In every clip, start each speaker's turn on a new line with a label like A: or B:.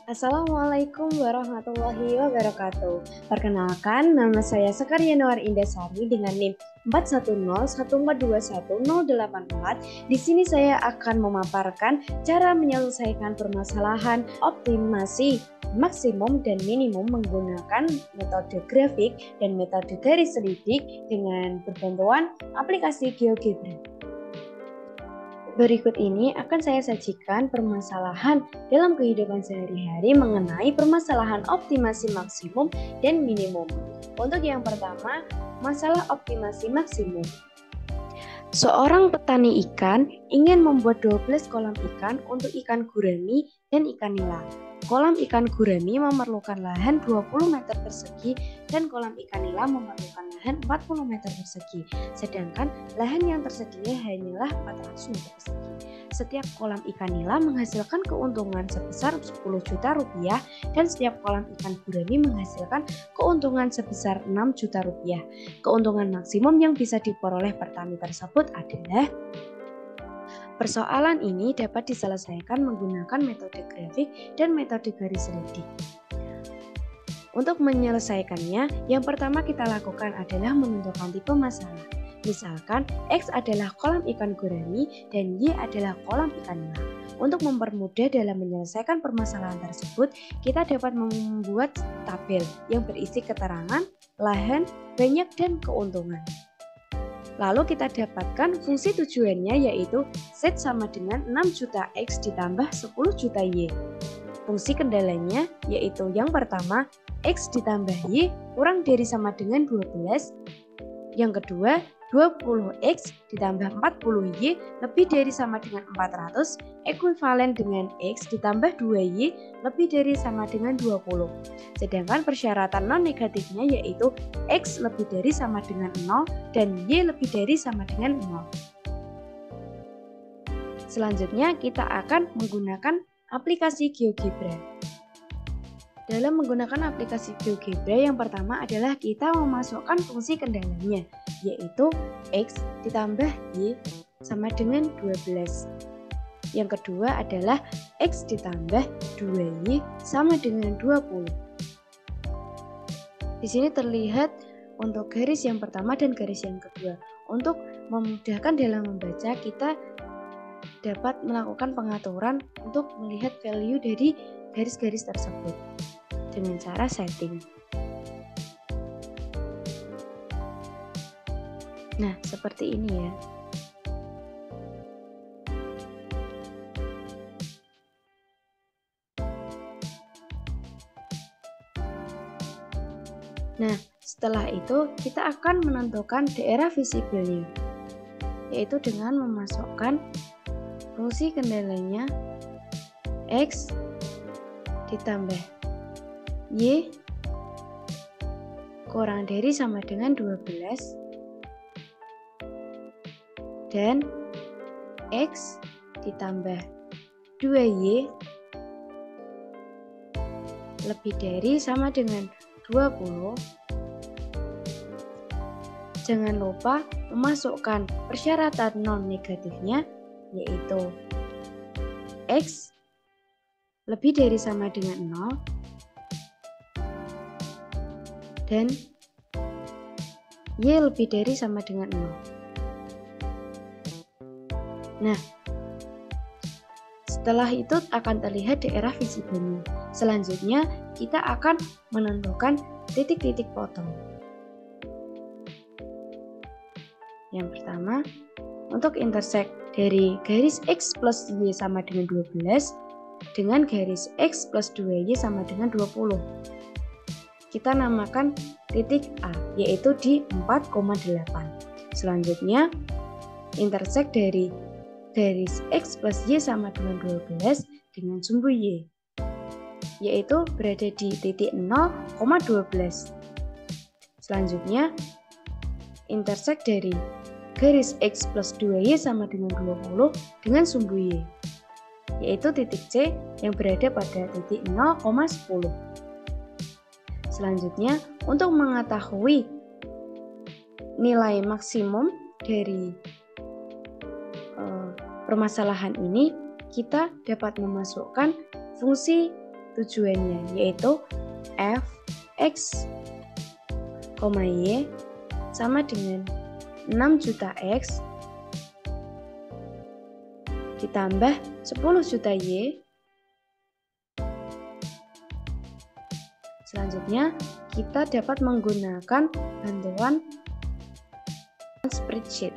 A: Assalamualaikum warahmatullahi wabarakatuh. Perkenalkan, nama saya Sekar Yanuar Indasari dengan NIM 41014211084. Di sini saya akan memaparkan cara menyelesaikan permasalahan optimasi maksimum dan minimum menggunakan metode grafik dan metode garis selidik dengan berbantuan aplikasi GeoGebra. Berikut ini akan saya sajikan permasalahan dalam kehidupan sehari-hari mengenai permasalahan optimasi maksimum dan minimum. Untuk yang pertama, masalah optimasi maksimum. Seorang petani ikan ingin membuat 12 kolam ikan untuk ikan gurami dan ikan nila. Kolam ikan gurami memerlukan lahan 20 meter persegi dan kolam ikan nila memerlukan lahan 40 meter persegi. Sedangkan lahan yang tersedia hanyalah 400 meter persegi. Setiap kolam ikan nila menghasilkan keuntungan sebesar 10 juta rupiah dan setiap kolam ikan gurami menghasilkan keuntungan sebesar 6 juta rupiah. Keuntungan maksimum yang bisa diperoleh petani tersebut adalah persoalan ini dapat diselesaikan menggunakan metode grafik dan metode garis selidik. Untuk menyelesaikannya, yang pertama kita lakukan adalah menentukan tipe masalah. Misalkan, X adalah kolam ikan gurami dan Y adalah kolam ikan nila. Untuk mempermudah dalam menyelesaikan permasalahan tersebut, kita dapat membuat tabel yang berisi keterangan, lahan, banyak, dan keuntungan. Lalu kita dapatkan fungsi tujuannya yaitu Z sama dengan 6 juta X ditambah 10 juta Y. Fungsi kendalanya yaitu yang pertama X ditambah Y kurang dari sama dengan 12. Yang kedua 20X ditambah 40Y lebih dari sama dengan 400 ekuivalen dengan X ditambah 2Y lebih dari sama dengan 20. Sedangkan persyaratan non-negatifnya yaitu X lebih dari sama dengan 0 dan Y lebih dari sama dengan 0. Selanjutnya kita akan menggunakan aplikasi GeoGebra. Dalam menggunakan aplikasi GeoGebra yang pertama adalah kita memasukkan fungsi kendalanya yaitu X ditambah Y sama dengan 12. Yang kedua adalah X ditambah 2Y sama dengan 20. Di sini terlihat untuk garis yang pertama dan garis yang kedua. Untuk memudahkan dalam membaca, kita dapat melakukan pengaturan untuk melihat value dari garis-garis tersebut dengan cara setting. Nah, seperti ini ya. Nah, setelah itu kita akan menentukan daerah visibelnya, yaitu dengan memasukkan fungsi kendalanya X ditambah Y kurang dari sama dengan 12 dan X ditambah 2Y lebih dari sama dengan 20. Jangan lupa memasukkan persyaratan non-negatifnya yaitu X lebih dari sama dengan 0 dan Y lebih dari sama dengan 0. Nah, setelah itu akan terlihat daerah visibelnya. Selanjutnya, kita akan menentukan titik-titik potong. Yang pertama, untuk intersect dari garis X plus Y sama dengan 12 dengan garis X plus 2Y sama dengan 20. Kita namakan titik A, yaitu di 4,8. Selanjutnya, intersect dari garis X plus Y sama dengan 12 dengan sumbu Y, yaitu berada di titik 0,12. Selanjutnya, intersect dari garis X plus 2Y sama dengan 20 dengan sumbu Y, yaitu titik C yang berada pada titik 0,10. Selanjutnya, untuk mengetahui nilai maksimum dari permasalahan ini, kita dapat memasukkan fungsi tujuannya, yaitu f x, y sama dengan 6 juta x ditambah 10 juta y. Selanjutnya, kita dapat menggunakan bantuan spreadsheet.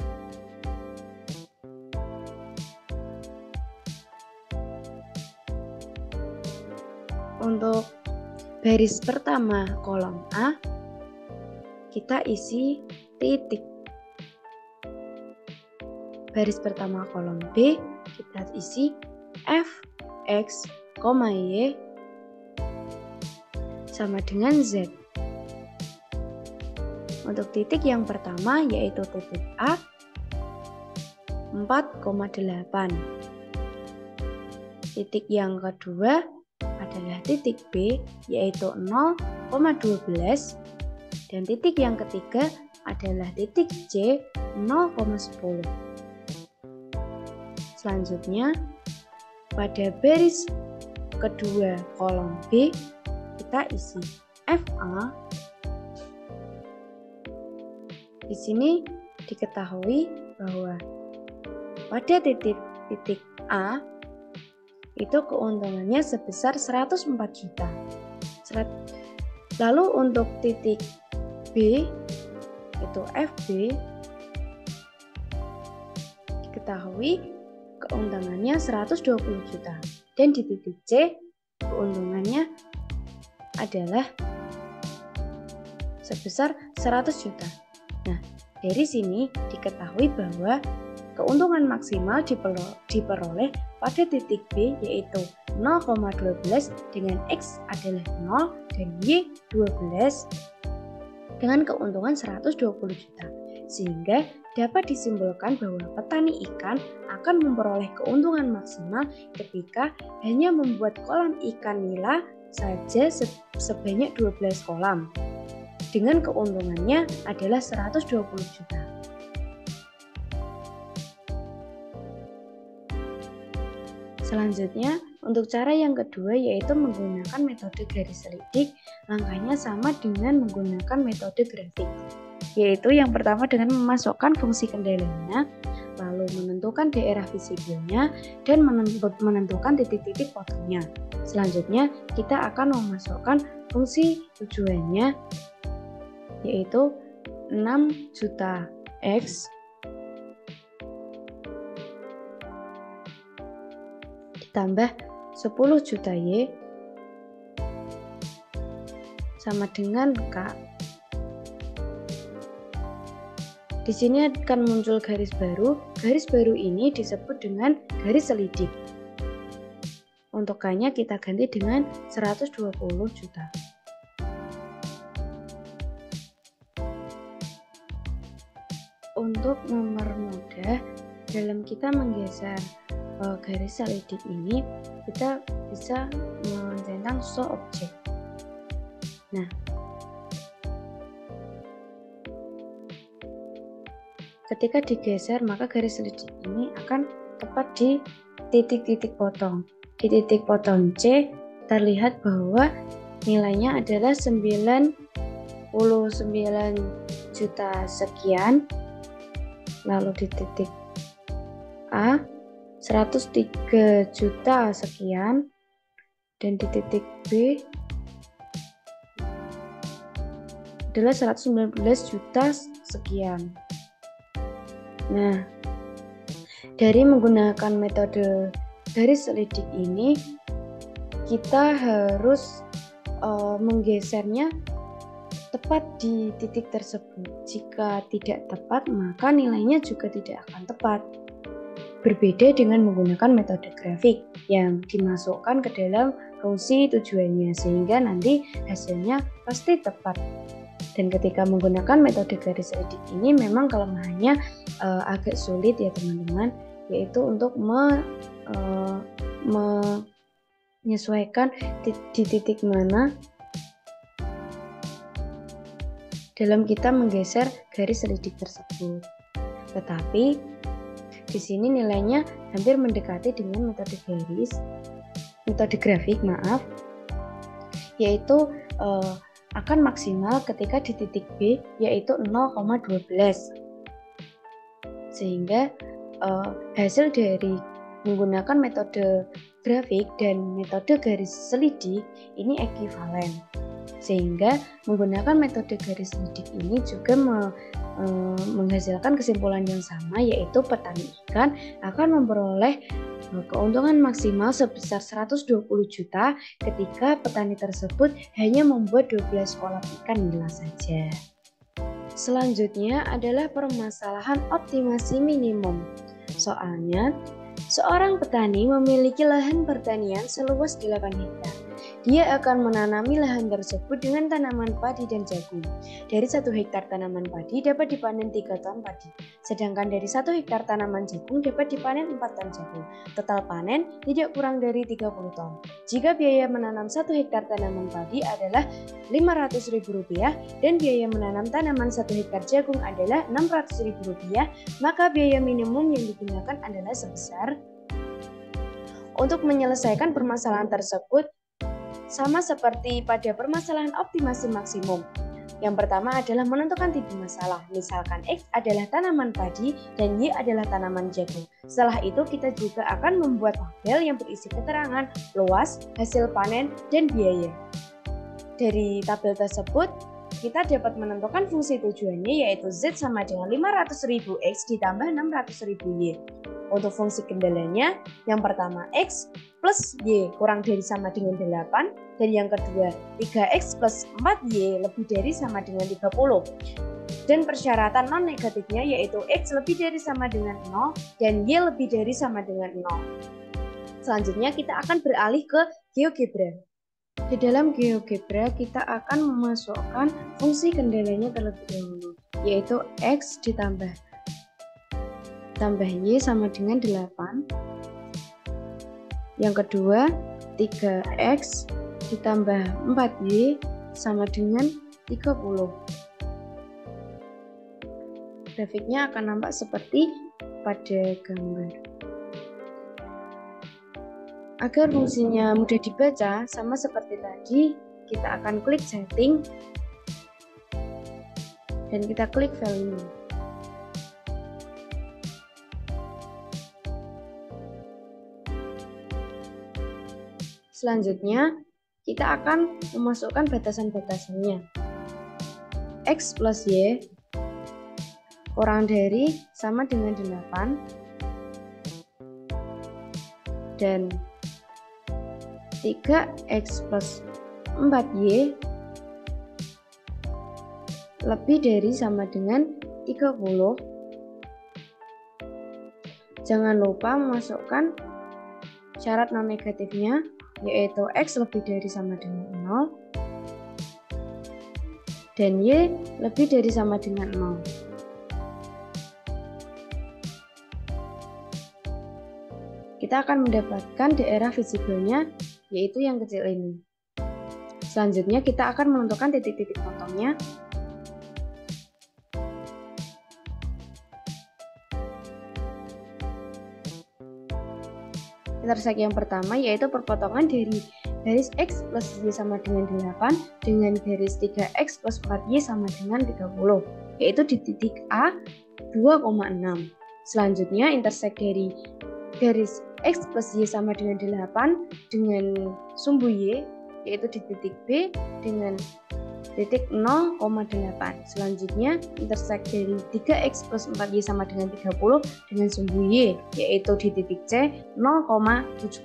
A: Untuk baris pertama kolom A, kita isi titik. Baris pertama kolom B, kita isi f, x, y sama dengan Z. Untuk titik yang pertama yaitu titik A 4,8. Titik yang kedua adalah titik B yaitu 0,12 dan titik yang ketiga adalah titik C 0,10. Selanjutnya pada baris kedua kolom B kita isi FA. Di sini diketahui bahwa pada titik A itu keuntungannya sebesar 104 juta. Lalu untuk titik B itu FB diketahui keuntungannya 120 juta dan di titik C keuntungannya adalah sebesar 100 juta. Nah, dari sini diketahui bahwa keuntungan maksimal diperoleh pada titik B yaitu 0,12 dengan X adalah 0 dan Y 12 dengan keuntungan 120 juta. Sehingga dapat disimpulkan bahwa petani ikan akan memperoleh keuntungan maksimal ketika hanya membuat kolam ikan nila saja sebanyak 12 kolam. Dengan keuntungannya adalah 120 juta. Selanjutnya, untuk cara yang kedua yaitu menggunakan metode garis selidik, langkahnya sama dengan menggunakan metode grafik. Yaitu yang pertama dengan memasukkan fungsi kendalinya, lalu menentukan daerah visibelnya, dan menentukan titik-titik potongnya. Selanjutnya, kita akan memasukkan fungsi tujuannya, yaitu 6 juta X ditambah 10 juta Y sama dengan K. Di sini akan muncul garis baru. Garis baru ini disebut dengan garis selidik. Untuk K-nya kita ganti dengan 120 juta. Untuk mempermudah dalam kita menggeser garis selidik ini, kita bisa mencentang show object. Nah, ketika digeser maka garis selidik ini akan tepat di titik-titik potong. Di titik potong C terlihat bahwa nilainya adalah 99 juta sekian. Lalu di titik A 103 juta sekian dan di titik B adalah 119 juta sekian. Nah, dari menggunakan metode garis selidik ini kita harus menggesernya tepat di titik tersebut. Jika tidak tepat, maka nilainya juga tidak akan tepat. Berbeda dengan menggunakan metode grafik yang dimasukkan ke dalam fungsi tujuannya, sehingga nanti hasilnya pasti tepat. Dan ketika menggunakan metode garis selidik ini memang kelemahannya agak sulit ya teman-teman, yaitu untuk menyesuaikan di titik mana dalam kita menggeser garis selidik tersebut. Tetapi di sini nilainya hampir mendekati dengan metode grafik, yaitu akan maksimal ketika di titik B yaitu 0,12. Sehingga hasil dari menggunakan metode grafik dan metode garis selidik ini ekuivalen. Sehingga menggunakan metode garis selidik ini juga menghasilkan kesimpulan yang sama, yaitu petani ikan akan memperoleh keuntungan maksimal sebesar 120 juta ketika petani tersebut hanya membuat 12 kolam ikan nila saja. Selanjutnya adalah permasalahan optimasi minimum. Soalnya, seorang petani memiliki lahan pertanian seluas 8 hektar. Dia akan menanami lahan tersebut dengan tanaman padi dan jagung. Dari 1 hektar tanaman padi dapat dipanen 3 ton padi, sedangkan dari 1 hektar tanaman jagung dapat dipanen 4 ton jagung. Total panen tidak kurang dari 30 ton. Jika biaya menanam 1 hektar tanaman padi adalah Rp500.000 dan biaya menanam tanaman 1 hektar jagung adalah Rp600.000, maka biaya minimum yang digunakan adalah sebesar. Untuk menyelesaikan permasalahan tersebut, sama seperti pada permasalahan optimasi maksimum. Yang pertama adalah menentukan tipe masalah. Misalkan X adalah tanaman padi dan Y adalah tanaman jagung. Setelah itu kita juga akan membuat tabel yang berisi keterangan luas, hasil panen, dan biaya. Dari tabel tersebut, kita dapat menentukan fungsi tujuannya, yaitu Z sama dengan 500.000 X ditambah 600.000 Y. Untuk fungsi kendalanya, yang pertama X plus Y kurang dari sama dengan 8, dan yang kedua 3X plus 4Y lebih dari sama dengan 30. Dan persyaratan non negatifnya yaitu X lebih dari sama dengan 0 dan Y lebih dari sama dengan 0. Selanjutnya kita akan beralih ke GeoGebra. Di dalam GeoGebra kita akan memasukkan fungsi kendalanya terlebih dahulu, yaitu X ditambah Y sama dengan 8. Yang kedua 3X ditambah 4Y sama dengan 30. Grafiknya akan nampak seperti pada gambar. Agar fungsinya mudah dibaca, sama seperti tadi, kita akan klik setting dan kita klik value. Selanjutnya, kita akan memasukkan batasan-batasannya. X plus Y kurang dari sama dengan 8 dan 3X plus 4Y lebih dari sama dengan 30. Jangan lupa memasukkan syarat non negatifnya, yaitu X lebih dari sama dengan 0 dan Y lebih dari sama dengan 0. Kita akan mendapatkan daerah visiblenya, yaitu yang kecil ini. Selanjutnya kita akan menentukan titik-titik potongnya. Intersek yang pertama yaitu perpotongan dari garis X plus Y sama dengan 8 dengan garis 3X plus 4Y sama dengan 30, yaitu di titik A 2,6. Selanjutnya intersek dari garis X plus Y sama dengan 8 dengan sumbu Y, yaitu di titik B dengan titik 0,8. Selanjutnya intersek dari 3X plus 4Y sama dengan 30 dengan sumbu Y, yaitu di titik C 0,7,5.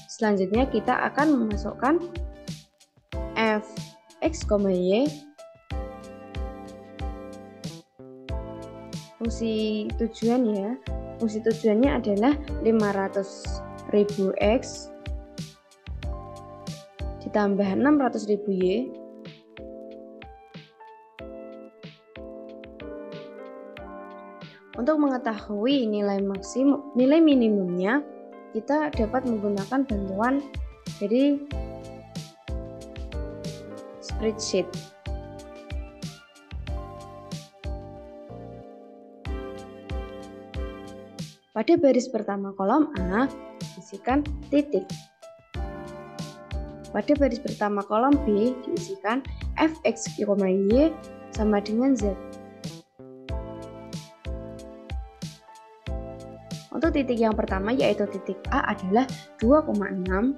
A: Selanjutnya kita akan memasukkan Fx, Y. Fungsi tujuan ya. Fungsi tujuannya adalah 500.000 X ditambah 600.000 Y untuk mengetahui nilai minimumnya, kita dapat menggunakan bantuan dari spreadsheet. Pada baris pertama kolom A, diisikan titik. Pada baris pertama kolom B, diisikan fx, y sama dengan z. Untuk titik yang pertama yaitu titik A adalah 2,6.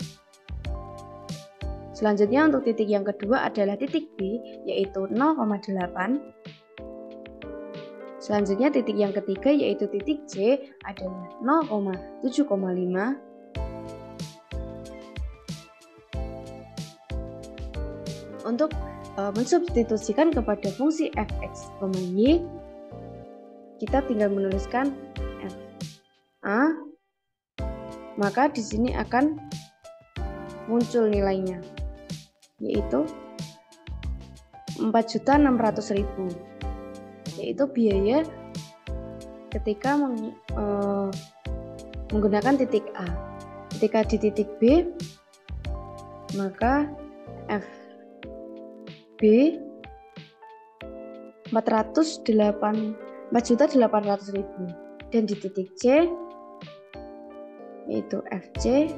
A: Selanjutnya untuk titik yang kedua adalah titik B yaitu 0,8. Selanjutnya titik yang ketiga yaitu titik C adalah 0,7,5. Untuk mensubstitusikan kepada fungsi fx, y, kita tinggal menuliskan f a, maka di sini akan muncul nilainya yaitu 4.600.000, yaitu biaya ketika menggunakan titik A. Ketika di titik B, maka FB 4.800.000 dan di titik C yaitu FC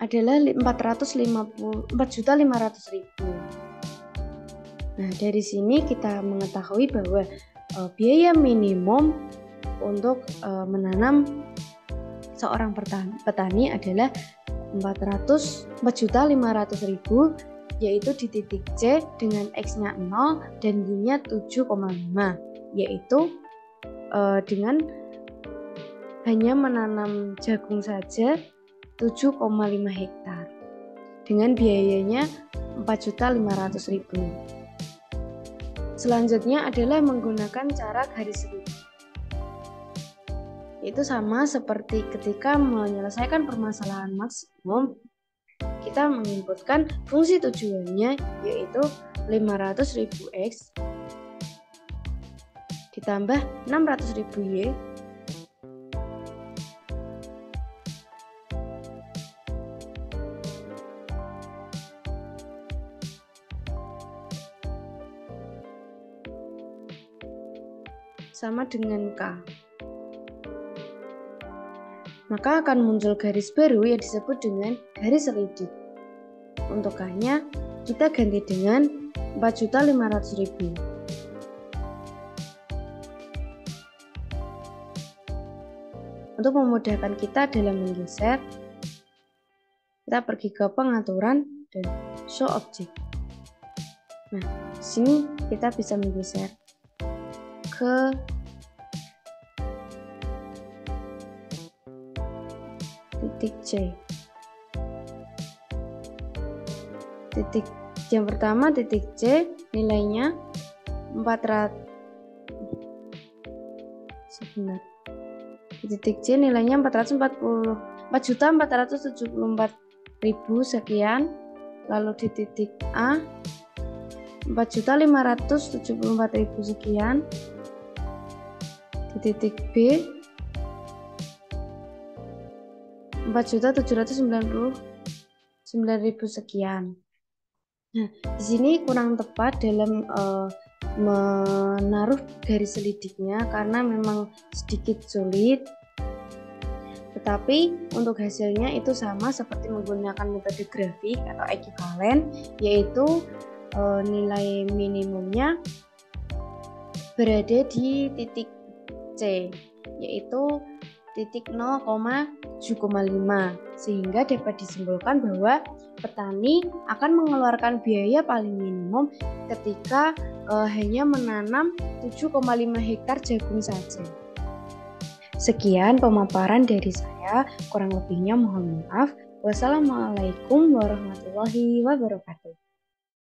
A: adalah 4.500.000. Nah, dari sini kita mengetahui bahwa biaya minimum untuk menanam seorang petani adalah 4.500.000, yaitu di titik C dengan X-nya 0 dan Y-nya 7,5, yaitu dengan hanya menanam jagung saja 7,5 hektar dengan biayanya 4.500.000. Selanjutnya adalah menggunakan cara garis lurus. Itu sama seperti ketika menyelesaikan permasalahan maksimum, kita menginputkan fungsi tujuannya yaitu 500.000 X ditambah 600.000 Y sama dengan K. Maka akan muncul garis baru yang disebut dengan garis selidik. Untuk K-nya kita ganti dengan 4.500.000. Untuk memudahkan kita dalam menggeser, kita pergi ke pengaturan dan show object. Nah, di sini kita bisa menggeser ke titik C. Titik yang pertama titik C nilainya 400. Sebentar. Titik C nilainya 4.474.000 sekian. Lalu di titik A 4.574.000 sekian. Di titik B 4.799.000 sekian. Nah, di sini kurang tepat dalam menaruh garis selidiknya karena memang sedikit sulit. Tetapi untuk hasilnya itu sama seperti menggunakan metode grafik atau ekuivalen, yaitu nilai minimumnya berada di titik C, yaitu titik 0,7,5, sehingga dapat disimpulkan bahwa petani akan mengeluarkan biaya paling minimum ketika hanya menanam 7,5 hektar jagung saja. Sekian pemaparan dari saya, kurang lebihnya mohon maaf. Wassalamualaikum warahmatullahi wabarakatuh.